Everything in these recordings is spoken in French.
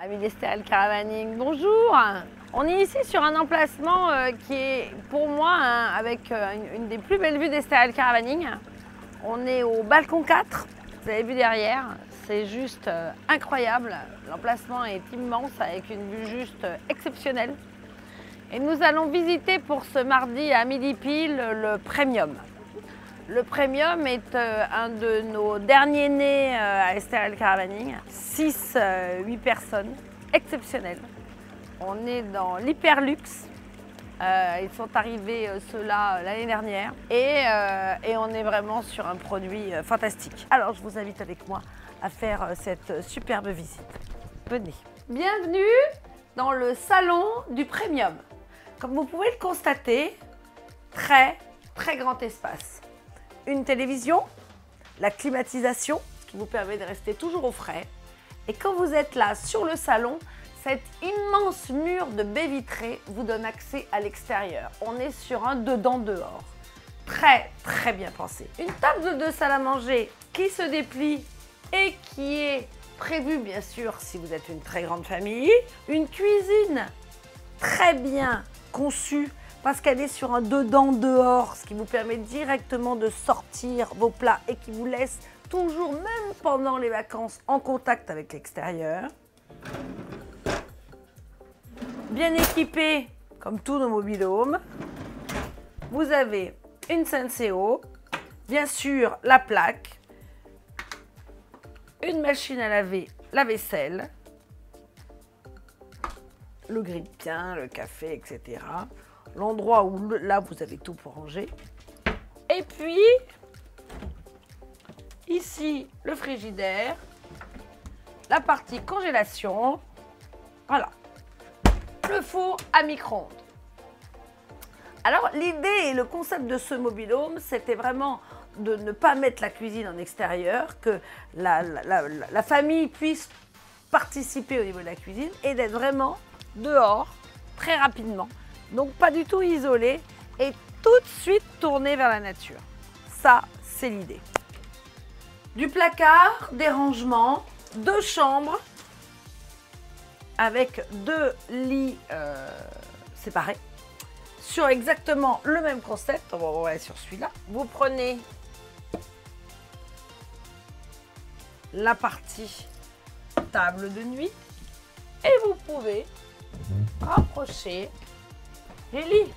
Amis d'Estérel Caravaning, bonjour. On est ici sur un emplacement qui est pour moi avec une des plus belles vues d'Estérel Caravaning. On est au balcon 4, vous avez vu derrière, c'est juste incroyable. L'emplacement est immense avec une vue juste exceptionnelle. Et nous allons visiter pour ce mardi à midi pile le Premium. Le Premium est un de nos derniers nés à Estérel Caravaning. 6-8 personnes, exceptionnelles. On est dans l'hyperluxe. Ils sont arrivés ceux-là l'année dernière. Et on est vraiment sur un produit fantastique. Alors je vous invite avec moi à faire cette superbe visite. Venez. Bienvenue dans le salon du Premium. Comme vous pouvez le constater, très grand espace. Une télévision, la climatisation, qui vous permet de rester toujours au frais. Et quand vous êtes là sur le salon, cet immense mur de baies vitrées vous donne accès à l'extérieur. On est sur un dedans-dehors. Très bien pensé. Une table de salle à manger qui se déplie et qui est prévue bien sûr si vous êtes une très grande famille. Une cuisine très bien conçue parce qu'elle est sur un dedans-dehors, ce qui vous permet directement de sortir vos plats et qui vous laisse toujours, même pendant les vacances, en contact avec l'extérieur. Bien équipé, comme tous nos mobil-homes. Vous avez une Senseo, bien sûr la plaque, une machine à laver la vaisselle, le grille-pain, le café, etc. L'endroit où là vous avez tout pour ranger. Et puis ici le frigidaire, la partie congélation, voilà, le four à micro-ondes. Alors l'idée et le concept de ce mobil-home, c'était vraiment de ne pas mettre la cuisine en extérieur, que la famille puisse participer au niveau de la cuisine et d'être vraiment dehors très rapidement. Donc pas du tout isolé et tout de suite tourné vers la nature. Ça, c'est l'idée. Du placard, des rangements, 2 chambres avec 2 lits séparés sur exactement le même concept. On va voir sur celui-là. Vous prenez la partie table de nuit et vous pouvez rapprocher les lits.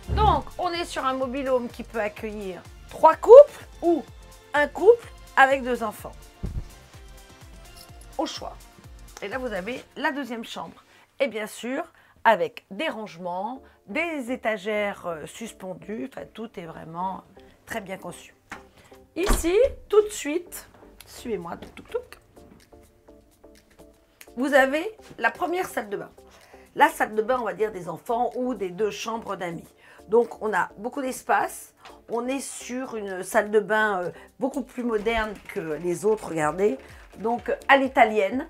Donc, on est sur un mobil-home qui peut accueillir 3 couples ou un couple avec 2 enfants. Au choix. Et là, vous avez la deuxième chambre. Et bien sûr, avec des rangements, des étagères suspendues. Enfin, tout est vraiment très bien conçu. Ici, tout de suite, suivez-moi, vous avez la première salle de bain. La salle de bain, on va dire, des enfants ou des 2 chambres d'amis. Donc, on a beaucoup d'espace. On est sur une salle de bain beaucoup plus moderne que les autres, regardez. Donc, à l'italienne.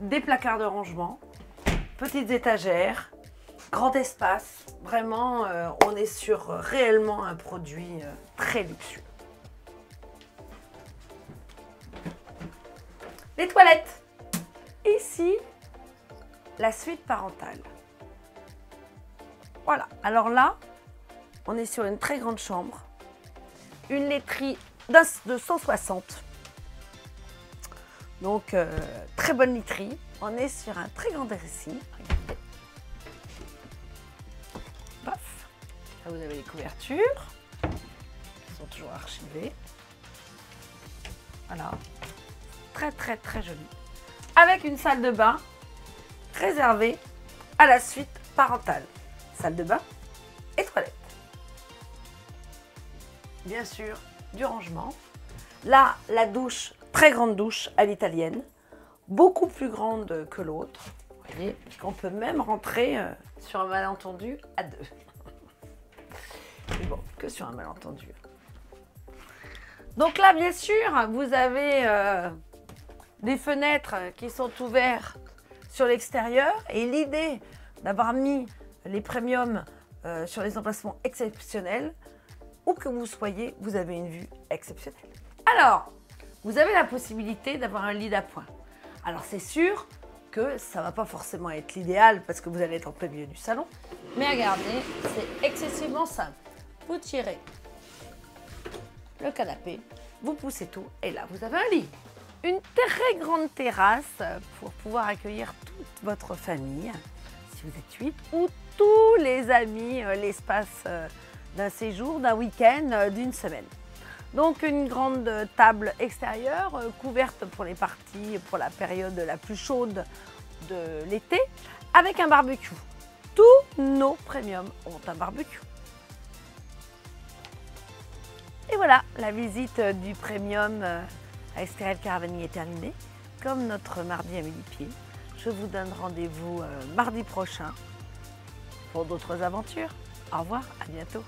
Des placards de rangement, petites étagères, grand espace. Vraiment, on est sur réellement un produit très luxueux. Les toilettes. Ici, la suite parentale. Voilà. Alors là, on est sur une très grande chambre. Une laiterie de 160. Donc, très bonne literie. On est sur un très grand dressing. Regardez. Paf. Là, vous avez les couvertures. Qui sont toujours archivées. Voilà. Très joli. Avec une salle de bain réservée à la suite parentale. Salle de bain et toilette. Bien sûr, du rangement. Là, la douche, très grande douche à l'italienne. Beaucoup plus grande que l'autre. Vous voyez, qu'on peut même rentrer sur un malentendu à 2. Mais bon, que sur un malentendu. Donc là, bien sûr, vous avez des fenêtres qui sont ouvertes sur l'extérieur. Et l'idée d'avoir mis les premiums sur les emplacements exceptionnels, où que vous soyez, vous avez une vue exceptionnelle. Alors, vous avez la possibilité d'avoir un lit d'appoint. Alors c'est sûr que ça ne va pas forcément être l'idéal parce que vous allez être en plein milieu du salon. Mais regardez, c'est excessivement simple. Vous tirez le canapé, vous poussez tout et là vous avez un lit. Une très grande terrasse pour pouvoir accueillir toute votre famille, si vous êtes 8, ou tous les amis, l'espace d'un séjour, d'un week-end, d'une semaine. Donc une grande table extérieure couverte pour les parties, pour la période la plus chaude de l'été, avec un barbecue. Tous nos premiums ont un barbecue. Et voilà, la visite du premium à Estérel Caravaning est terminée. Comme notre mardi à midi-pied, je vous donne rendez-vous mardi prochain pour d'autres aventures. Au revoir, à bientôt.